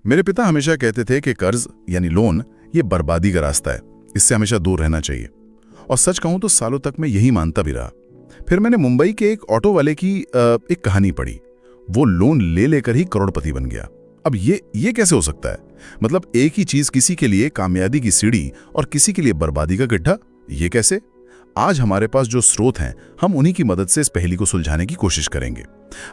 मेरे पिता हमेशा कहते थे कि कर्ज यानी लोन ये बर्बादी का रास्ता है, इससे हमेशा दूर रहना चाहिए। और सच कहूं तो सालों तक मैं यही मानता भी रहा। फिर मैंने मुंबई के एक ऑटो वाले की एक कहानी पढ़ी। वो लोन ले लेकर ही करोड़पति बन गया। अब ये कैसे हो सकता है? मतलब एक ही चीज किसी के लिए कामयाबी की सीढ़ी और किसी के लिए बर्बादी का गड्ढा, ये कैसे? आज हमारे पास जो स्रोत हैं, हम उन्हीं की मदद से इस पहेली को सुलझाने की कोशिश करेंगे।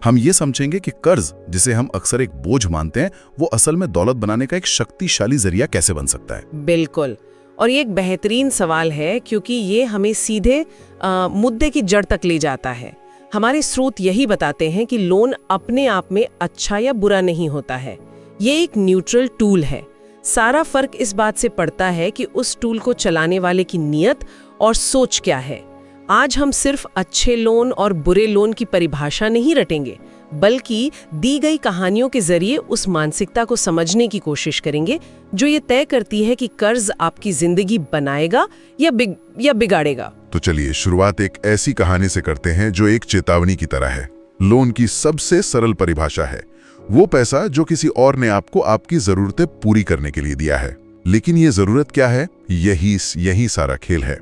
हम ये समझेंगे कि कर्ज, जिसे हम अक्सर एक बोझ मानते हैं, वो असल में दौलत बनाने का एक शक्तिशाली जरिया कैसे बन सकता है। बिल्कुल, और ये एक बेहतरीन सवाल है क्योंकि ये हमें सीधे मुद्दे की जड़ तक ले जाता है। हमारे स्रोत यही बताते हैं कि लोन अपने आप में अच्छा या बुरा नहीं होता है, ये एक न्यूट्रल टूल है। सारा फर्क इस बात से पड़ता है कि उस टूल को चलाने वाले की नीयत और सोच क्या है। आज हम सिर्फ अच्छे लोन और बुरे लोन की परिभाषा नहीं रटेंगे, बल्कि दी गई कहानियों के जरिए उस मानसिकता को समझने की कोशिश करेंगे जो ये तय करती है कि कर्ज आपकी जिंदगी बनाएगा या बिगाड़ेगा। तो चलिए शुरुआत एक ऐसी कहानी से करते हैं जो एक चेतावनी की तरह है। लोन की सबसे सरल परिभाषा है वो पैसा जो किसी और ने आपको आपकी जरूरतें पूरी करने के लिए दिया है। लेकिन ये जरूरत क्या है, यही सारा खेल है।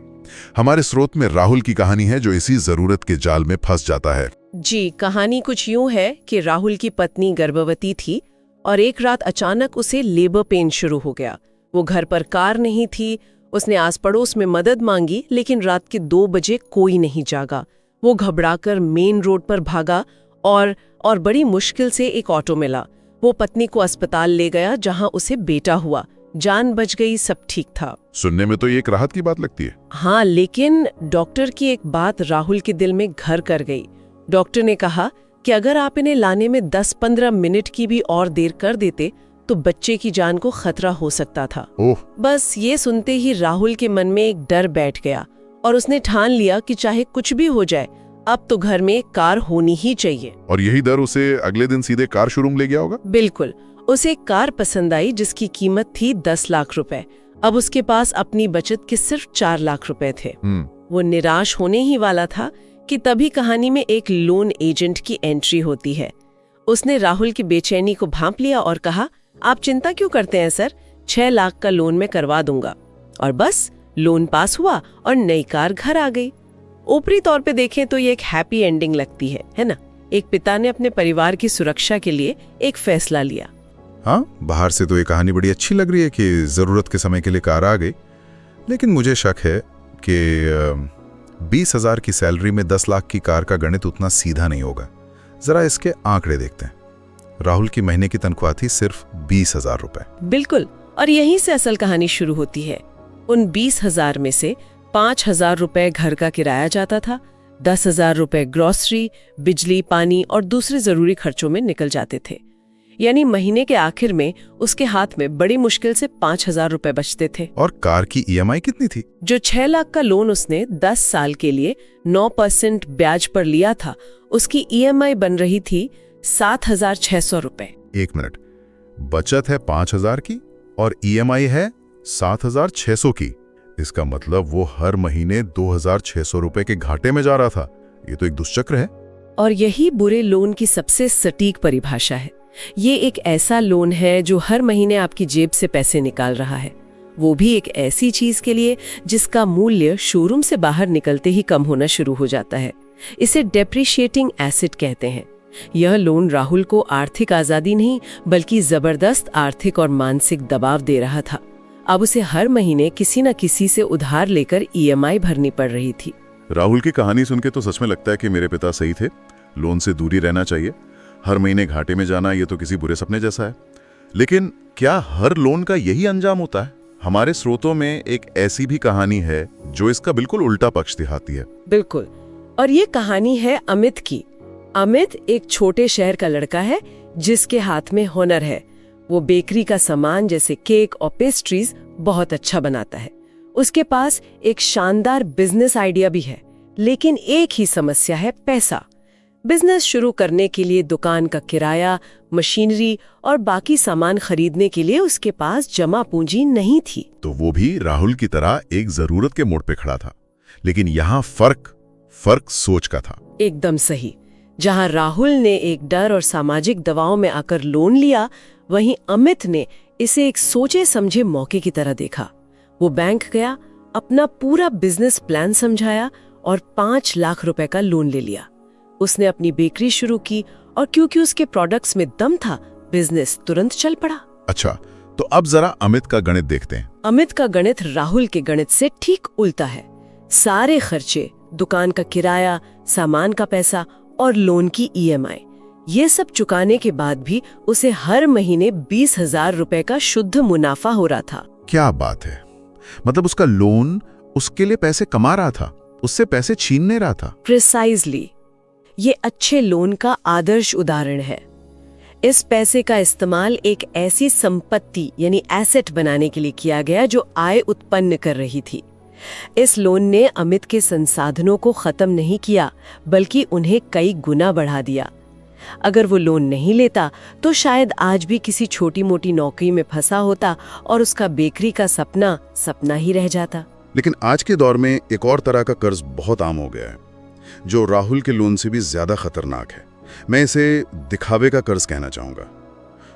हमारे स्रोत में राहुल की कहानी है जो इसी जरूरत के जाल में फंस जाता है। जी, कहानी कुछ यूं है कि राहुल की पत्नी गर्भवती थी और एक रात अचानक उसे लेबर पेन शुरू हो गया। वो घर पर कार नहीं थी। उसने आस पड़ोस में मदद मांगी, लेकिन रात के 2 बजे कोई नहीं जागा। वो घबराकर मेन रोड पर भागा और बड़ी मुश्किल से एक ऑटो मिला। वो पत्नी को अस्पताल ले गया जहां उसे बेटा हुआ। जान बच गई, सब ठीक था। सुनने में तो ये एक राहत की बात लगती है। हाँ, लेकिन डॉक्टर की एक बात राहुल के दिल में घर कर गई। डॉक्टर ने कहा कि अगर आप इन्हें लाने में 10-15 मिनट की भी और देर कर देते तो बच्चे की जान को खतरा हो सकता था। ओह! बस ये सुनते ही राहुल के मन में एक डर बैठ गया और उसने ठान लिया कि चाहे कुछ भी हो जाए, अब तो घर में एक कार होनी ही चाहिए। और यही डर उसे अगले दिन सीधे कार शोरूम ले गया होगा? बिल्कुल, उसे एक कार पसंद आई जिसकी कीमत थी 10 लाख रुपए। अब उसके पास अपनी बचत के सिर्फ 4 लाख रुपए थे। वो निराश होने ही वाला था कि तभी कहानी में एक लोन एजेंट की एंट्री होती है। उसने राहुल की बेचैनी को भांप लिया और कहा, आप चिंता क्यों करते हैं सर, 6 लाख का लोन मैं करवा दूंगा। और बस लोन पास हुआ और नई कार घर आ गई। ऊपरी तौर पे देखें तो ये एक हैप्पी एंडिंग लगती है ना? एक पिता ने अपने परिवार की सुरक्षा के लिए एक फैसला लिया। हाँ, बाहर से तो ये कहानी बड़ी अच्छी लग रही है कि जरूरत के समय के लिए कार आ गई। लेकिन मुझे शक है कि 20,000 की सैलरी में 10 लाख की कार का गणित उतना सीधा नहीं होगा। जरा इसके आंकड़े देखते हैं। राहुल की महीने की तनख्वाह थी सिर्फ 20,000 रुपए। बिल्कुल, और यहीं से असल कहानी शुरू होती है। उन 20,000 में से 5,000 रुपए घर का किराया जाता था, 10,000 रुपए ग्रॉसरी, बिजली, पानी और दूसरे जरूरी खर्चों में निकल जाते थे। यानी महीने के आखिर में उसके हाथ में बड़ी मुश्किल से 5,000 रुपए बचते थे। और कार की ईएमआई कितनी थी? जो 6 लाख का लोन उसने 10 साल के लिए 9% ब्याज पर लिया था, उसकी ईएमआई बन रही थी 7,600 रुपए। 1 मिनट, बचत है 5,000 की और ईएमआई है 7,600 की। इसका मतलब वो हर महीने 2,600 रुपए के घाटे में जा रहा था। ये तो एक दुष्चक्र है। और यही बुरे लोन की सबसे सटीक परिभाषा है। ये एक ऐसा लोन है जो हर महीने आपकी जेब से पैसे निकाल रहा है, वो भी एक ऐसी चीज के लिए जिसका मूल्य शोरूम से बाहर निकलते ही कम होना शुरू हो जाता है। इसे डेप्रिशिएटिंग एसेट कहते हैं। यह लोन राहुल को आर्थिक आजादी नहीं बल्कि जबरदस्त आर्थिक और मानसिक दबाव दे रहा था। अब उसे हर महीने किसी न किसी से उधार लेकर ईएमआई भरनी पड़ रही थी। राहुल की कहानी सुन के तो सच में लगता है कि मेरे पिता सही थे। लोन से दूरी रहना चाहिए। हर महीने घाटे में जाना ये तो किसी बुरे सपने जैसा है। लेकिन क्या हर लोन का यही अंजाम होता है? हमारे स्रोतों में एक ऐसी भी कहानी है जो इसका बिल्कुल उल्टा पक्ष दिखाती है। बिल्कुल, और ये कहानी है अमित की। अमित एक छोटे शहर का लड़का है जिसके हाथ में हुनर है। वो बेकरी का सामान जैसे केक और पेस्ट्रीज बहुत अच्छा बनाता है। उसके पास एक शानदार बिजनेस आइडिया भी है, लेकिन एक ही समस्या है, पैसा। बिजनेस शुरू करने के लिए दुकान का किराया, मशीनरी और बाकी सामान खरीदने के लिए उसके पास जमा पूंजी नहीं थी। तो वो भी राहुल की तरह एक जरूरत के मोड़ पे खड़ा था। लेकिन यहाँ फर्क सोच का था। एकदम सही। जहां राहुल ने एक डर और सामाजिक दबाव में आकर लोन लिया, वहीं अमित ने इसे एक सोचे समझे मौके की तरह देखा। वो बैंक गया, अपना पूरा बिजनेस प्लान समझाया और 5 लाख रुपए का लोन ले लिया। उसने अपनी बेकरी शुरू की और क्योंकि उसके प्रोडक्ट्स में दम था, बिजनेस तुरंत चल पड़ा। अच्छा, तो अब जरा अमित का गणित देखते हैं। अमित का गणित राहुल के गणित से ठीक उल्टा है। सारे खर्चे, दुकान का किराया, सामान का पैसा और लोन की EMI, ये सब चुकाने के बाद भी उसे हर महीने 20,000 रुपए का शुद्ध मुनाफा हो रहा था। क्या बात है, मतलब उसका लोन उसके लिए पैसे कमा रहा था, उससे पैसे छीन नहीं रहा था। प्रिसाइजली, ये अच्छे लोन का आदर्श उदाहरण है। इस पैसे का इस्तेमाल एक ऐसी संपत्ति यानी एसेट बनाने के लिए किया गया जो आय उत्पन्न कर रही थी। इस लोन ने अमित के संसाधनों को खत्म नहीं किया, बल्कि उन्हें कई गुना बढ़ा दिया। अगर वो लोन नहीं लेता तो शायद आज भी किसी छोटी मोटी नौकरी में फंसा होता और उसका बेकरी का सपना सपना ही रह जाता। लेकिन आज के दौर में एक और तरह का कर्ज बहुत आम हो गया है, जो राहुल के लोन से भी ज्यादा खतरनाक है। मैं इसे दिखावे का कर्ज कहना चाहूंगा।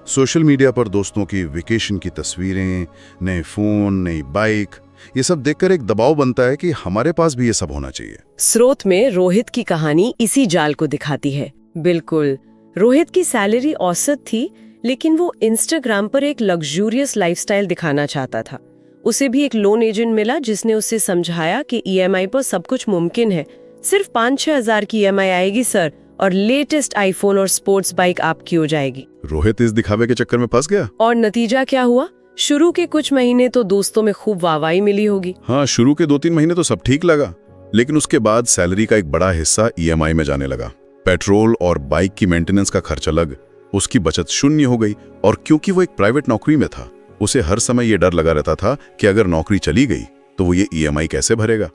सोशल मीडिया पर दोस्तों की वेकेशन की तस्वीरें, नए फोन, नई बाइक, ये सब देखकर एक दबाव बनता है कि हमारे पास भी ये सब होना चाहिए। स्रोत में रोहित की कहानी इसी जाल को दिखाती है। बिल्कुल, रोहित की सैलरी औसत थी, लेकिन वो इंस्टाग्राम पर एक लग्जूरियस लाइफस्टाइल दिखाना चाहता था। उसे भी एक लोन एजेंट मिला जिसने उसे समझाया कि EMI पर सब कुछ मुमकिन है, सिर्फ 5-6 हजार की EMI आएगी सर, और लेटेस्ट आईफोन और स्पोर्ट्स बाइक आपकी हो जाएगी। रोहित इस दिखावे के चक्कर में फंस गया। और नतीजा क्या हुआ? शुरू के कुछ महीने तो दोस्तों में खूब वाहवाही मिली होगी। हाँ, शुरू के 2-3 महीने तो सब ठीक लगा, लेकिन उसके बाद सैलरी का एक बड़ा हिस्सा EMI में जाने लगा। पेट्रोल और बाइक की मेंटेनेंस का खर्च अलग, उसकी बचत शून्य हो गई। और क्योंकि वो एक प्राइवेट नौकरी में था, उसे हर समय ये डर लगा रहता था कि अगर नौकरी चली गई तो वो ये EMI कैसे भरेगा।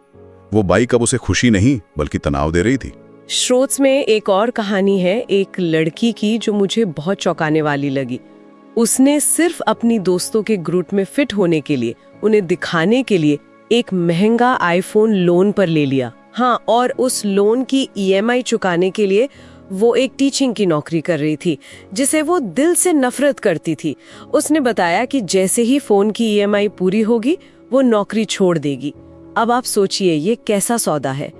वो बाइक अब उसे खुशी नहीं बल्कि तनाव दे रही थी। स्रोत में एक और कहानी है एक लड़की की जो मुझे बहुत चौंकाने वाली लगी। उसने सिर्फ अपनी दोस्तों के ग्रुप में फिट होने के लिए, उन्हें दिखाने के लिए एक महंगा आईफोन लोन पर ले लिया। हाँ, और उस लोन की EMI चुकाने के लिए वो एक टीचिंग की नौकरी कर रही थी जिसे वो दिल से नफरत करती थी। उसने बताया कि जैसे ही फोन की EMI पूरी होगी वो नौकरी छोड़ देगी। अब आप सोचिए ये कैसा सौदा है।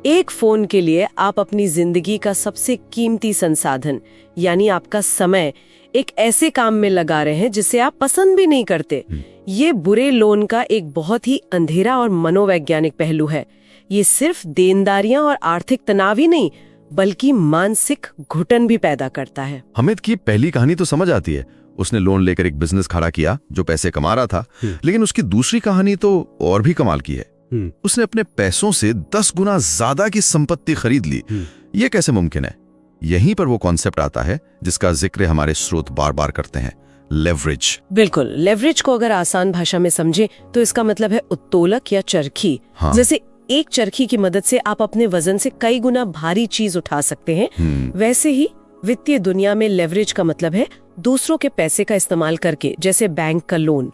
एक फोन के लिए आप अपनी जिंदगी का सबसे कीमती संसाधन यानी आपका समय एक ऐसे काम में लगा रहे हैं जिसे आप पसंद भी नहीं करते। ये बुरे लोन का एक बहुत ही अंधेरा और मनोवैज्ञानिक पहलू है। ये सिर्फ देनदारियां और आर्थिक तनाव ही नहीं बल्कि मानसिक घुटन भी पैदा करता है। अमित की पहली कहानी तो समझ आती है, उसने लोन लेकर एक बिजनेस खड़ा किया जो पैसे कमा रहा था। लेकिन उसकी दूसरी कहानी तो और भी कमाल की है। उसने अपने पैसों से 10 गुना ज्यादा की संपत्ति खरीद ली। ये कैसे मुमकिन है? यहीं पर वो कॉन्सेप्ट आता है जिसका जिक्र हमारे स्रोत बार बार करते हैं, लेवरेज। बिल्कुल, लेवरेज को अगर आसान भाषा में समझे तो इसका मतलब है उत्तोलक या चरखी। हाँ। जैसे एक चरखी की मदद से आप अपने वजन से कई गुना भारी चीज उठा सकते हैं, वैसे ही वित्तीय दुनिया में लेवरेज का मतलब है दूसरों के पैसे का इस्तेमाल करके, जैसे बैंक का लोन,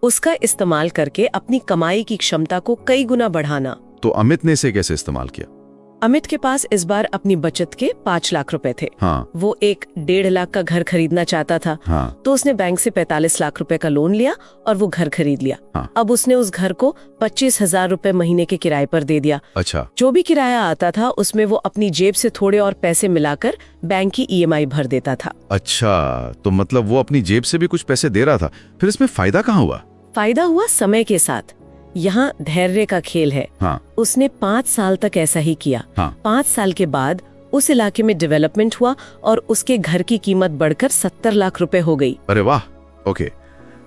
उसका इस्तेमाल करके अपनी कमाई की क्षमता को कई गुना बढ़ाना। तो अमित ने इसे कैसे इस्तेमाल किया? अमित के पास इस बार अपनी बचत के 5 लाख रुपए थे। हाँ। वो एक 1.5 लाख का घर खरीदना चाहता था। हाँ। तो उसने बैंक से 45 लाख रुपए का लोन लिया और वो घर खरीद लिया। हाँ। अब उसने उस घर को 25,000 रुपए महीने के किराए पर दे दिया। अच्छा। जो भी किराया आता था उसमें वो अपनी जेब से थोड़े और पैसे मिलाकर बैंक की EMI भर देता था। अच्छा, तो मतलब वो अपनी जेब से भी कुछ पैसे दे रहा था। फिर इसमें फायदा कहाँ हुआ? फायदा हुआ समय के साथ। यहाँ धैर्य का खेल है। हाँ। उसने 5 साल तक ऐसा ही किया। हाँ। 5 साल के बाद उस इलाके में डेवलपमेंट हुआ और उसके घर की कीमत बढ़कर 70 लाख रुपए हो गई। अरे वाह। ओके,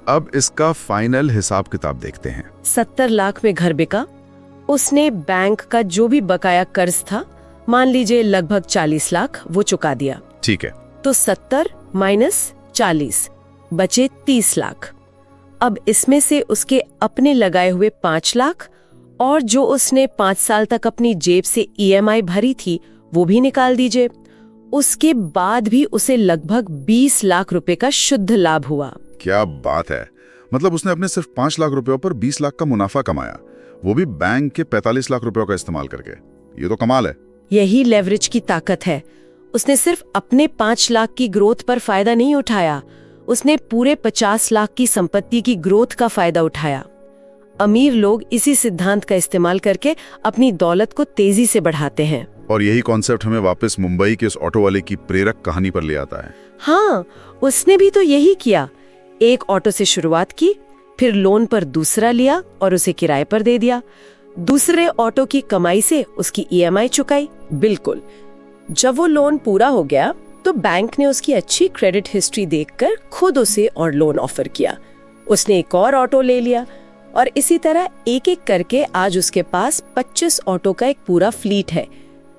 अब इसका फाइनल हिसाब किताब देखते हैं। 70 लाख में घर बिका। उसने बैंक का जो भी बकाया कर्ज था, मान लीजिए लगभग 40 लाख, वो चुका दिया। ठीक है। तो 70 माइनस 40 बचे 30 लाख। अब इसमें से उसके अपने लगाए हुए 5 लाख और जो उसने 5 साल तक अपनी जेब से EMI भरी थी वो भी निकाल दीजिए। उसके बाद भी उसे लगभग 20 लाख रुपए का शुद्ध लाभ हुआ। क्या बात है, मतलब उसने अपने सिर्फ 5 लाख रुपयों पर 20 लाख का मुनाफा कमाया, वो भी बैंक के 45 लाख रुपयों का इस्तेमाल करके। ये तो कमाल है। यही लेवरेज की ताकत है। उसने सिर्फ अपने 5 लाख की ग्रोथ पर फायदा नहीं उठाया, उसने पूरे 50 लाख की संपत्ति की ग्रोथ का फायदा उठाया। अमीर लोग इसी सिद्धांत का इस्तेमाल करके अपनी दौलत को तेजी से बढ़ाते हैं। और यही कॉन्सेप्ट हमें वापस मुंबई के उस ऑटो वाले की प्रेरक कहानी पर ले आता है। हाँ, उसने भी तो यही किया। एक ऑटो से शुरुआत की, फिर लोन पर दूसरा लिया और उसे किराए पर दे दिया। दूसरे ऑटो की कमाई से उसकी ईएमआई चुकाई। बिल्कुल। जब वो लोन पूरा हो गया तो बैंक ने उसकी अच्छी क्रेडिट हिस्ट्री देखकर खुद उसे और लोन ऑफर किया। उसने एक और ऑटो ले लिया और इसी तरह एक एक करके आज उसके पास 25 ऑटो का एक पूरा फ्लीट है।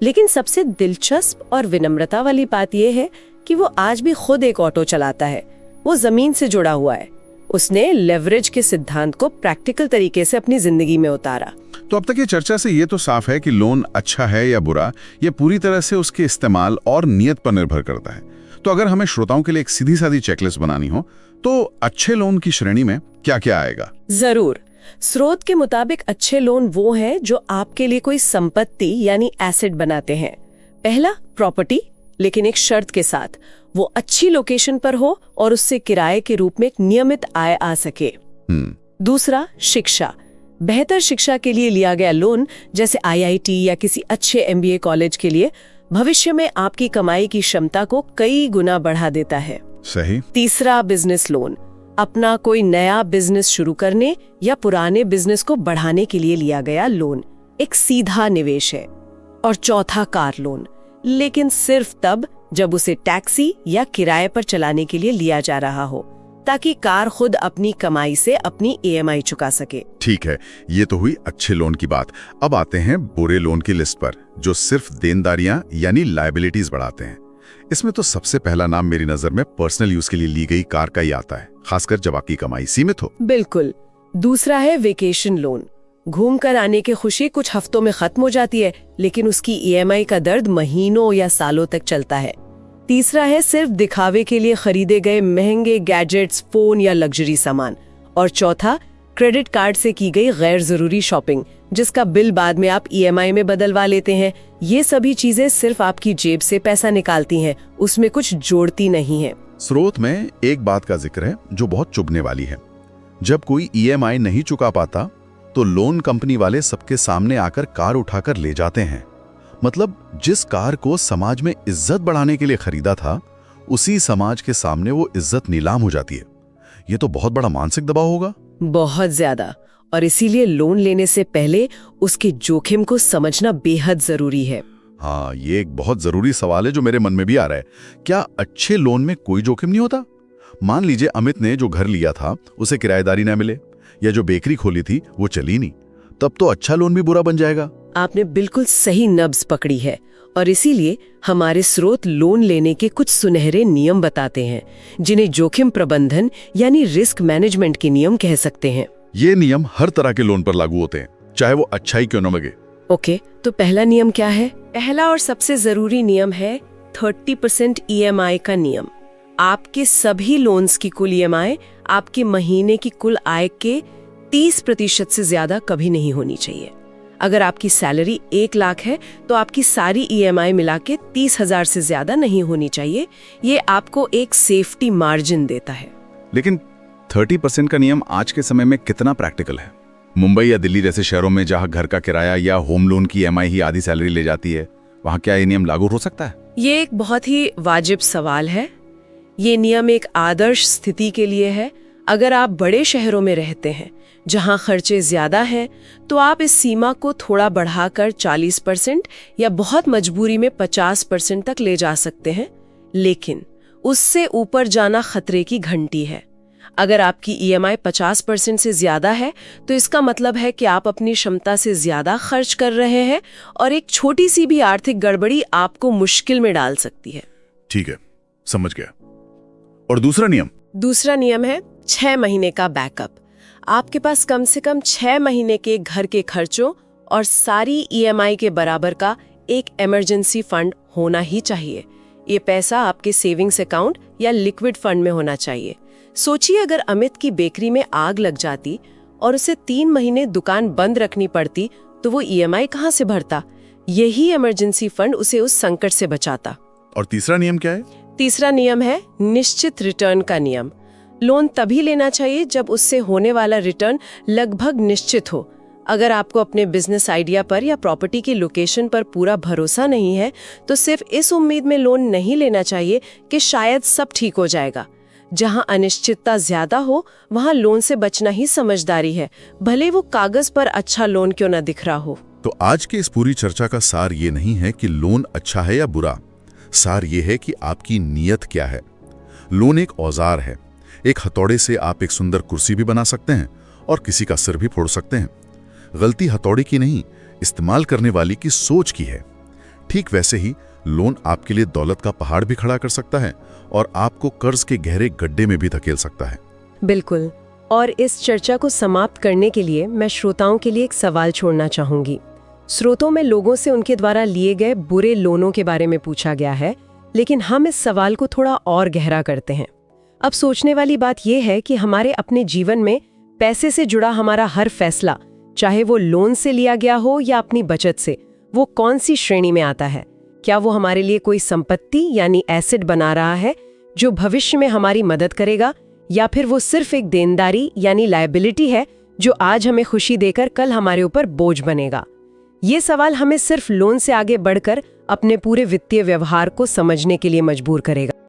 लेकिन सबसे दिलचस्प और विनम्रता वाली बात यह है कि वो आज भी खुद एक ऑटो चलाता है। वो जमीन से जुड़ा हुआ है। उसने लेवरेज के सिद्धांत को प्रैक्टिकल तरीके से अपनी जिंदगी में उतारा। तो अब तक ये चर्चा से ये तो साफ है कि लोन अच्छा है या बुरा, ये पूरी तरह से उसके इस्तेमाल और नियत पर निर्भर करता है। तो अगर हमें श्रोताओं के लिए एक सीधी सादी चेकलिस्ट बनानी हो तो अच्छे लोन की श्रेणी में क्या क्या आएगा? जरूर। स्रोत के मुताबिक अच्छे लोन वो हैं जो आपके लिए कोई संपत्ति यानी एसेट बनाते हैं। पहला, प्रॉपर्टी, लेकिन एक शर्त के साथ, वो अच्छी लोकेशन पर हो और उससे किराए के रूप में एक नियमित आय आ सके। दूसरा, शिक्षा, बेहतर शिक्षा के लिए लिया गया लोन, जैसे आईआईटी या किसी अच्छे एमबीए कॉलेज के लिए, भविष्य में आपकी कमाई की क्षमता को कई गुना बढ़ा देता है। सही। तीसरा, बिजनेस लोन, अपना कोई नया बिजनेस शुरू करने या पुराने बिजनेस को बढ़ाने के लिए लिया गया लोन, एक सीधा निवेश है। और चौथा, कार लोन, लेकिन सिर्फ तब जब उसे टैक्सी या किराए पर चलाने के लिए लिया जा रहा हो, ताकि कार खुद अपनी कमाई से अपनी ईएमआई चुका सके। ठीक है, ये तो हुई अच्छे लोन की बात। अब आते हैं बुरे लोन की लिस्ट पर, जो सिर्फ देनदारियां यानी लायबिलिटीज बढ़ाते हैं। इसमें तो सबसे पहला नाम मेरी नजर में पर्सनल यूज के लिए ली गई कार का ही आता है, खासकर जब आपकी कमाई सीमित हो। बिल्कुल। दूसरा है वेकेशन लोन। घूम कर आने की खुशी कुछ हफ्तों में खत्म हो जाती है, लेकिन उसकी ईएमआई का दर्द महीनों या सालों तक चलता है। तीसरा है सिर्फ दिखावे के लिए खरीदे गए महंगे गैजेट्स, फोन या लग्जरी सामान। और चौथा, क्रेडिट कार्ड से की गई गैर जरूरी शॉपिंग, जिसका बिल बाद में आप ईएमआई में बदलवा लेते हैं। ये सभी चीजें सिर्फ आपकी जेब से पैसा निकालती हैं, उसमें कुछ जोड़ती नहीं है। स्रोत में एक बात का जिक्र है जो बहुत चुभने वाली है। जब कोई ईएमआई नहीं चुका पाता तो लोन कंपनी वाले सबके सामने आकर कार उठाकर ले जाते हैं। मतलब जिस कार को समाज में इज्जत बढ़ाने के लिए खरीदा था, उसी समाज के सामने वो इज्जत नीलाम हो जाती है। ये तो बहुत बड़ा मानसिक दबाव होगा। बहुत ज्यादा। और इसीलिए लोन लेने से पहले उसके जोखिम को समझना बेहद जरूरी है। हाँ, ये एक बहुत जरूरी सवाल है जो मेरे मन में भी आ रहा है। क्या अच्छे लोन में कोई जोखिम नहीं होता? मान लीजिए अमित ने जो घर लिया था उसे किराएदारी न मिले, या जो बेकरी खोली थी वो चली नहीं, तब तो अच्छा लोन भी बुरा बन जाएगा। आपने बिल्कुल सही नब्ज पकड़ी है। और इसीलिए हमारे स्रोत लोन लेने के कुछ सुनहरे नियम बताते हैं, जिन्हें जोखिम प्रबंधन यानी रिस्क मैनेजमेंट के नियम कह सकते हैं। ये नियम हर तरह के लोन पर लागू होते हैं, चाहे वो अच्छा ही क्यों न लगे। ओके, तो पहला नियम क्या है? पहला और सबसे जरूरी नियम है 30% ईएमआई का नियम। आपके सभी लोन्स की कुल ईएमआई आपके महीने की कुल आय के 30% से ज्यादा कभी नहीं होनी चाहिए। अगर आपकी सैलरी 1 लाख है तो आपकी सारी ईएमआई मिला के 30,000 से ज्यादा नहीं होनी चाहिए। ये आपको एक सेफ्टी मार्जिन देता है। लेकिन 30% का नियम आज के समय में कितना प्रैक्टिकल है? मुंबई या दिल्ली जैसे शहरों में जहां घर का किराया या होम लोन की ईएमआई ही आधी सैलरी ले जाती है, वहां क्या ये नियम लागू हो सकता है? ये एक बहुत ही वाजिब सवाल है। ये नियम एक आदर्श स्थिति के लिए है। अगर आप बड़े शहरों में रहते हैं जहां खर्चे ज्यादा हैं, तो आप इस सीमा को थोड़ा बढ़ाकर 40% या बहुत मजबूरी में 50% तक ले जा सकते हैं। लेकिन उससे ऊपर जाना खतरे की घंटी है। अगर आपकी ईएमआई 50% से ज्यादा है तो इसका मतलब है कि आप अपनी क्षमता से ज्यादा खर्च कर रहे हैं और एक छोटी सी भी आर्थिक गड़बड़ी आपको मुश्किल में डाल सकती है। ठीक है, समझ गया। और दूसरा नियम? दूसरा नियम है 6 महीने का बैकअप। आपके पास कम से कम 6 महीने के घर के खर्चों और सारी ईएमआई के बराबर का एक इमरजेंसी फंड होना ही चाहिए। ये पैसा आपके सेविंग्स अकाउंट या लिक्विड फंड में होना चाहिए। सोचिए, अगर अमित की बेकरी में आग लग जाती और उसे 3 महीने दुकान बंद रखनी पड़ती, तो वो ईएमआई कहाँ से भरता? यही इमरजेंसी फंड उसे उस संकट से बचाता। और तीसरा नियम क्या है? तीसरा नियम है निश्चित रिटर्न का नियम। लोन तभी लेना चाहिए जब उससे होने वाला रिटर्न लगभग निश्चित हो। अगर आपको अपने बिजनेस आइडिया पर या प्रॉपर्टी की लोकेशन पर पूरा भरोसा नहीं है तो सिर्फ इस उम्मीद में लोन नहीं लेना चाहिए कि शायद सब ठीक हो जाएगा। जहां अनिश्चितता ज्यादा हो वहां लोन से बचना ही समझदारी है, भले वो कागज पर अच्छा लोन क्यों ना दिख रहा हो। तो आज के इस पूरी चर्चा का सार ये नहीं है कि लोन अच्छा है या बुरा, सार ये है कि आपकी नीयत क्या है। लोन एक औजार है। एक हथौड़े से आप एक सुंदर कुर्सी भी बना सकते हैं और किसी का सिर भी फोड़ सकते हैं। गलती हथौड़े की नहीं, इस्तेमाल करने वाली की सोच की है। ठीक वैसे ही लोन आपके लिए दौलत का पहाड़ भी खड़ा कर सकता है और आपको कर्ज के गहरे गड्ढे में भी धकेल सकता है। बिल्कुल। और इस चर्चा को समाप्त करने के लिए मैं श्रोताओं के लिए एक सवाल छोड़ना चाहूंगी। स्रोतों में लोगों से उनके द्वारा लिए गए बुरे लोनों के बारे में पूछा गया है, लेकिन हम इस सवाल को थोड़ा और गहरा करते हैं। अब सोचने वाली बात यह है कि हमारे अपने जीवन में पैसे से जुड़ा हमारा हर फैसला, चाहे वो लोन से लिया गया हो या अपनी बचत से, वो कौन सी श्रेणी में आता है? क्या वो हमारे लिए कोई संपत्ति यानी एसेट बना रहा है जो भविष्य में हमारी मदद करेगा, या फिर वो सिर्फ एक देनदारी यानी लायबिलिटी है जो आज हमें खुशी देकर कल हमारे ऊपर बोझ बनेगा? ये सवाल हमें सिर्फ लोन से आगे बढ़कर अपने पूरे वित्तीय व्यवहार को समझने के लिए मजबूर करेगा।